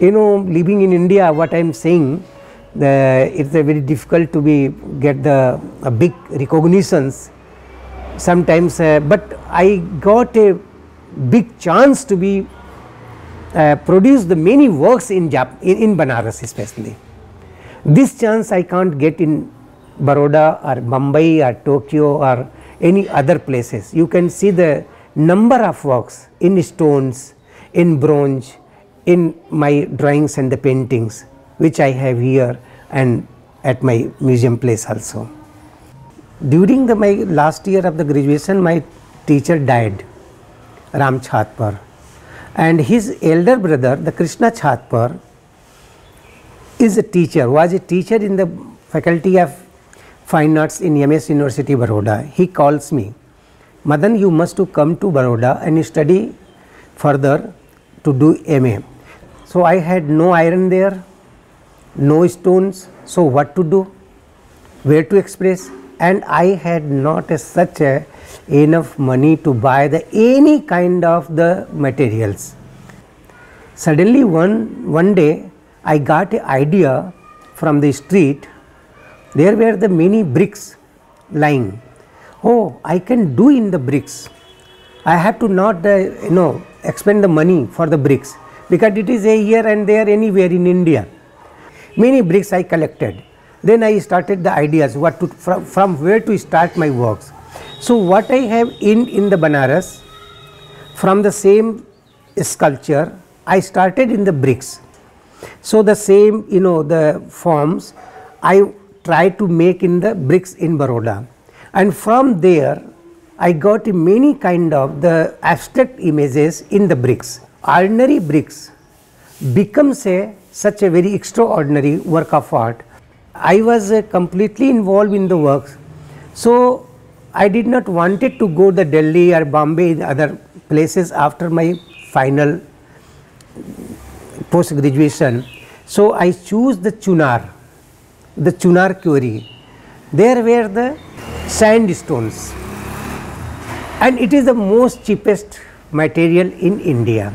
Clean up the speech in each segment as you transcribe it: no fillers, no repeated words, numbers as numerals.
Living in India, what I am saying, it's a very difficult to get the big recognitions sometimes, but I got a big chance to produce the many works in Banaras especially. This chance I can't get in Baroda or Mumbai or Tokyo or any other places. You can see the number of works in stones, in bronze, in my drawings and the paintings which I have here and at my museum place also. During my last year of the graduation, my teacher died, Ram Chhatpar, and his elder brother, the Krishna Chhatpar, was a teacher in the faculty of Fine Arts in Emeritus University, Baroda. He calls me, Madan, you must to come to Baroda and study further to do MA. So I had no iron there, no stones, so what to do, where to express, and I had not enough money to buy any kind of the materials. Suddenly one day I got an idea from the street. There were the many bricks lying. Oh, I can do in the bricks. I have to not expend the money for the bricks, because it is here and there anywhere in India. Many bricks I collected. Then I started the ideas from where to start my works. So what I have in the Banaras, from the same sculpture, I started in the bricks. So the same the forms I try to make in the bricks in Baroda, and from there I got many kind of the abstract images in the bricks. Ordinary bricks becomes such a very extraordinary work of art. I was completely involved in the works, so I did not wanted to go to Delhi or Bombay, other places after my final post graduation. So I choose the Chunar quarry. There were the sandstones, and it is the most cheapest material in India.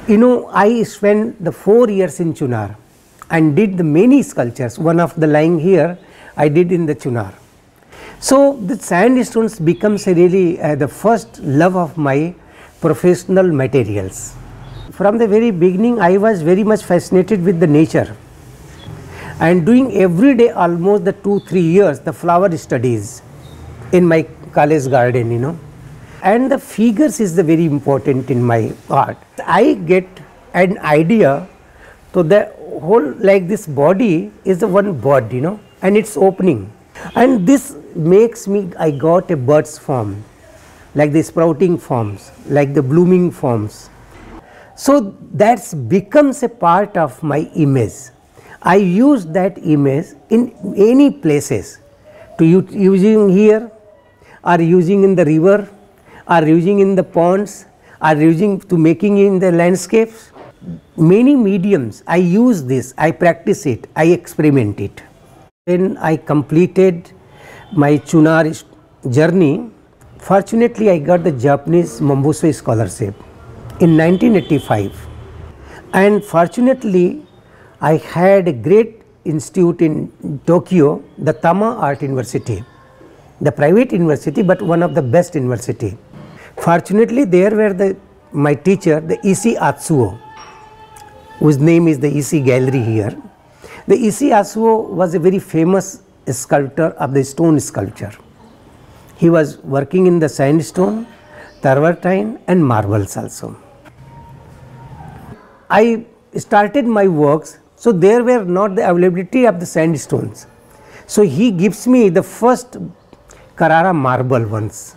I spent the 4 years in Chunar and did the many sculptures. One of the lying here I did in the Chunar. So the sandstones becomes really the first love of my professional materials. From the very beginning I was very much fascinated with the nature, and doing every day almost the 2-3 years the flower studies in my college garden, and the figures is the very important in my art. I get an idea, so the whole like this body is the one bud, and it's opening, and this makes me, I got a bird's form, like the sprouting forms, like the blooming forms. So that becomes a part of my image. I use that image in any places, to using here, or using in the river, or using in the ponds, or using to making in the landscapes. Many mediums I use this, I practice it, I experiment it. When I completed my Chunar journey, fortunately I got the Japanese Mombuso scholarship in 1985, and fortunately I had a great institute in Tokyo, the Tama Art University, the private university, but one of the best university. Fortunately there were my teacher, the Issey Atsuo, whose name is the Issey Gallery here. The Issey Atsuo was a very famous sculptor of the stone sculpture. He was working in the sandstone, travertine and marbles also. I started my works, so there were not the availability of the sandstones. So he gives me the first Carrara marble ones,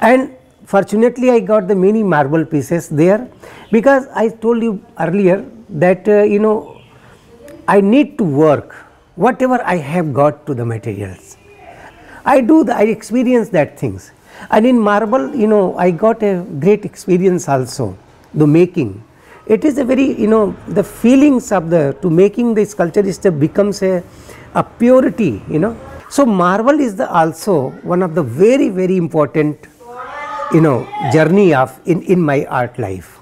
and fortunately I got the many marble pieces there, because I told you earlier that I need to work whatever I have got to the materials. I experience that things, and in marble I got a great experience also, the making. It is a very the feelings of to making the sculpture is becomes a purity, So marble is also one of the very, very important journey of in my art life.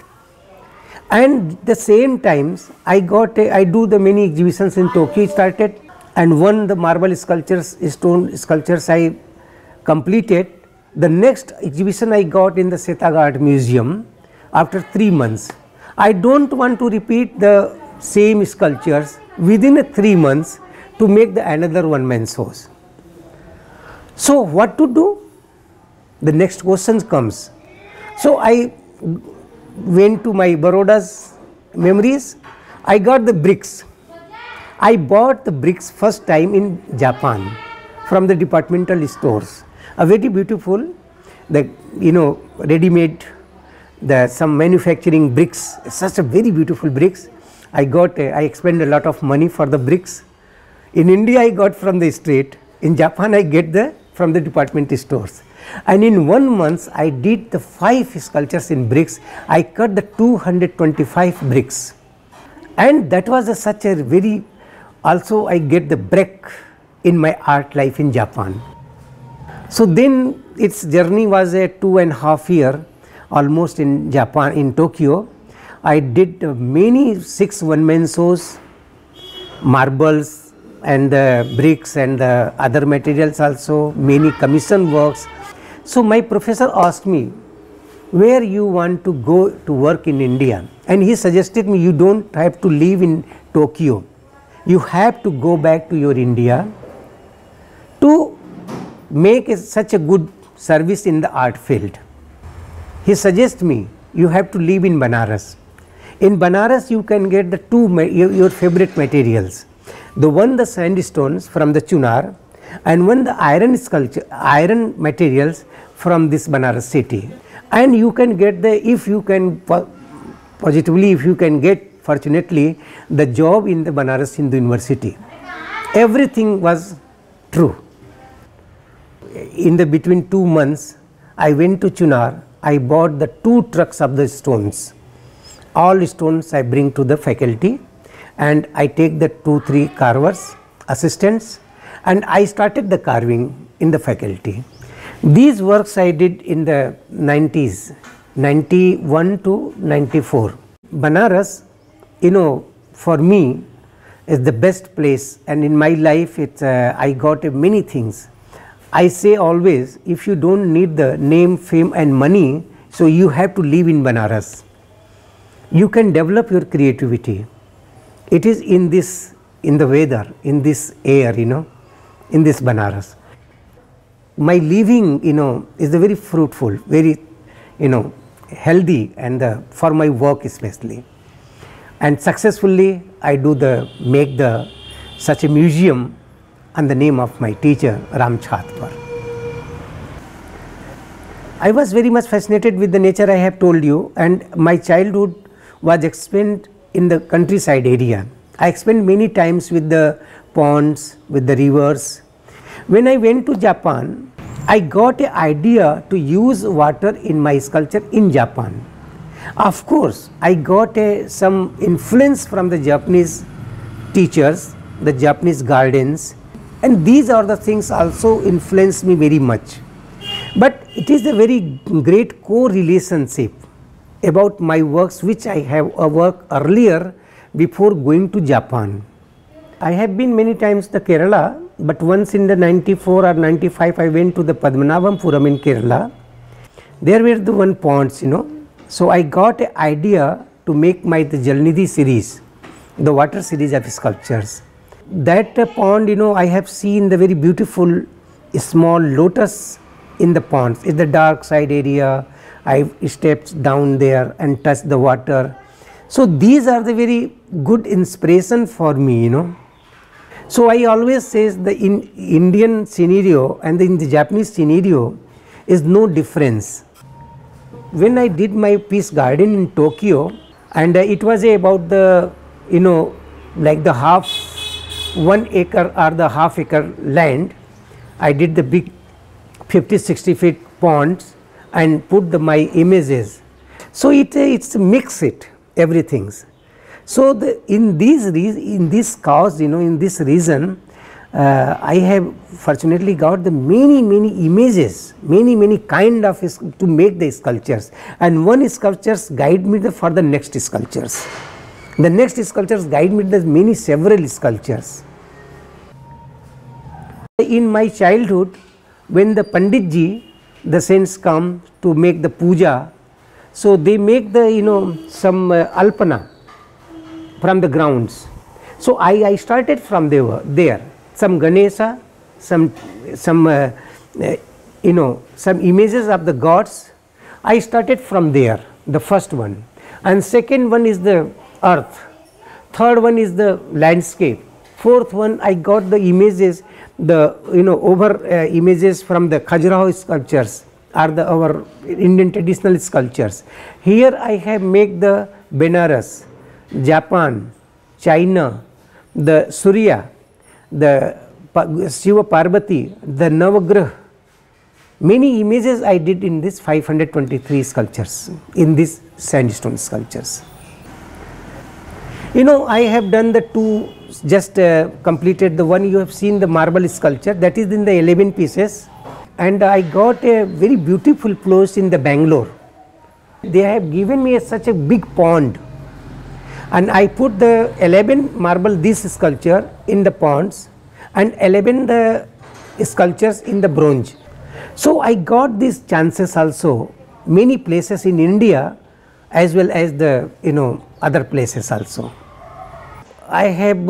And the same times I do the many exhibitions in Tokyo started, and one the marble sculptures, stone sculptures I completed. The next exhibition I got in the Setag Art Museum after 3 months. I don't want to repeat the same sculptures within 3 months to make the another one man shows. So what to do? The next question comes. So I went to my Baroda's memories. I got the bricks. I bought the bricks first time in Japan from the departmental stores. A very beautiful, the ready-made, some manufacturing bricks, such a very beautiful bricks. I expend a lot of money for the bricks. In India I got from the street. In Japan I get from the department stores. And in 1 month I did the 5 sculptures in bricks. I cut the 225 bricks, and that was such a very, also I get the break in my art life in Japan. So then its journey was a 2.5 year almost in Japan, in Tokyo. I did many 6 one-man shows, marbles and the bricks and the other materials, also many commission works. So my professor asked me, where you want to go to work in India, and he suggested me, you don't have to live in Tokyo, you have to go back to your India to make such a good service in the art field. He suggests me, you have to live in Banaras. In Banaras you can get the your favorite materials, the sandstones from the Chunar, and the iron materials from this Banaras city. And you can get if you can get fortunately the job in the Banaras Hindu University. Everything was true. In between 2 months I went to Chunar. I bought the 2 trucks of the stones. All stones I bring to the faculty, and I take the 2-3 carvers, assistants, and I started the carving in the faculty. These works I did in the 90s, 91 to 94. Banaras, for me is the best place, and in my life I got many things. I say always, if you don't need the name, fame and money, so you have to live in Banaras. You can develop your creativity. It is in the weather, in this air, in this Banaras. My living, is very fruitful, very, healthy, and for my work especially. And successfully I make such a museum and the name of my teacher, Ram Chhatpar. I was very much fascinated with the nature, I have told you, and my childhood was spent in the countryside area. I spent many times with the ponds, with the rivers. When I went to Japan, I got an idea to use water in my sculpture in Japan. Of course, I got some influence from the Japanese teachers, the Japanese gardens, and these are the things also influenced me very much. But it is a very great co-relationship about my works which I have worked earlier before going to Japan. I have been many times to Kerala, but once in the 94 or 95 I went to the Padmanabhapuram in Kerala. There were the one ponds, So I got an idea to make the Jalnidhi series, the water series of sculptures. That pond, I have seen the very beautiful small lotus in the ponds. In the dark side area, I stepped down there and touched the water. So these are the very good inspiration for me, So I always say the Indian scenario and in the Japanese scenario is no difference. When I did my peace garden in Tokyo, and it was about the, like the 1 acre or the half acre land, I did the big 50-60 feet ponds and put my images. So it's mix everything. So in this cause, in this reason, I have fortunately got the many images, many kind of to make the sculptures, and one sculptures guide me for the next sculptures. The next sculptures guide me the several sculptures. In my childhood, when the Panditji, the saints come to make the puja, so they make the some alpana from the grounds. So I started from there. Some Ganesha, some images of the gods. I started from there, the first one, and second one is the earth, third one is the landscape, fourth one I got the images, the images from the Khajuraho sculptures or our Indian traditional sculptures. Here I have made the Banaras, Japan, China, the Surya, the Shiva Parvati, the Navagrah. Many images I did in this 523 sculptures, in these sandstone sculptures. I have done the two, just completed the one you have seen, the marble sculpture, that is in the 11 pieces, and I got a very beautiful place in the Bangalore. They have given me such a big pond, and I put the 11 marble this sculpture in the ponds and 11 the sculptures in the bronze. So I got these chances also many places in India as well as the other places also. I have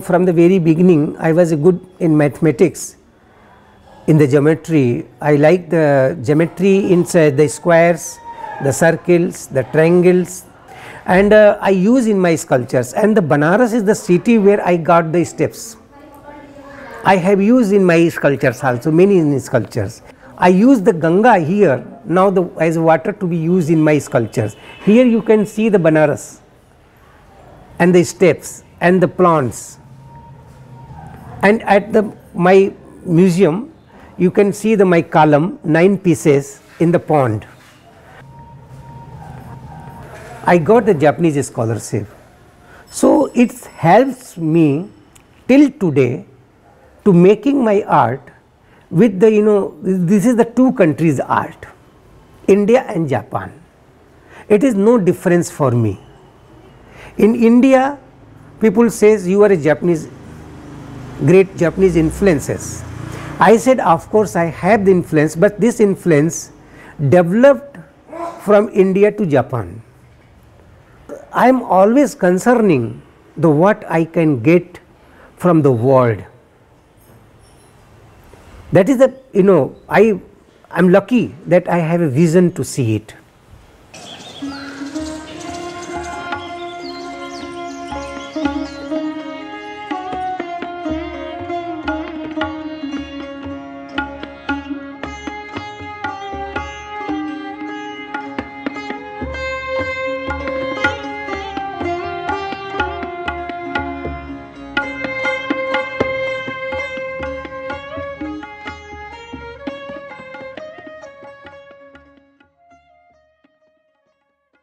from the very beginning I was good in mathematics, in the geometry. I like the geometry inside the squares, the circles, the triangles, and I use in my sculptures. And the Banaras is the city where I got the steps. I have used in my sculptures also, many in sculptures. I use the Ganga here now as water to be used in my sculptures. Here you can see the Banaras and the steps and the plants. And at my museum you can see my column, 9 pieces in the pond. I got the Japanese scholarship. So it helps me till today to making my art with the this is the two countries art, India and Japan. It is no difference for me. In India people says you are a Japanese, great Japanese influences. I said of course I have the influence, but this influence developed from India to Japan. I am always concerning the what I can get from the world. That is the I am lucky that I have a vision to see it.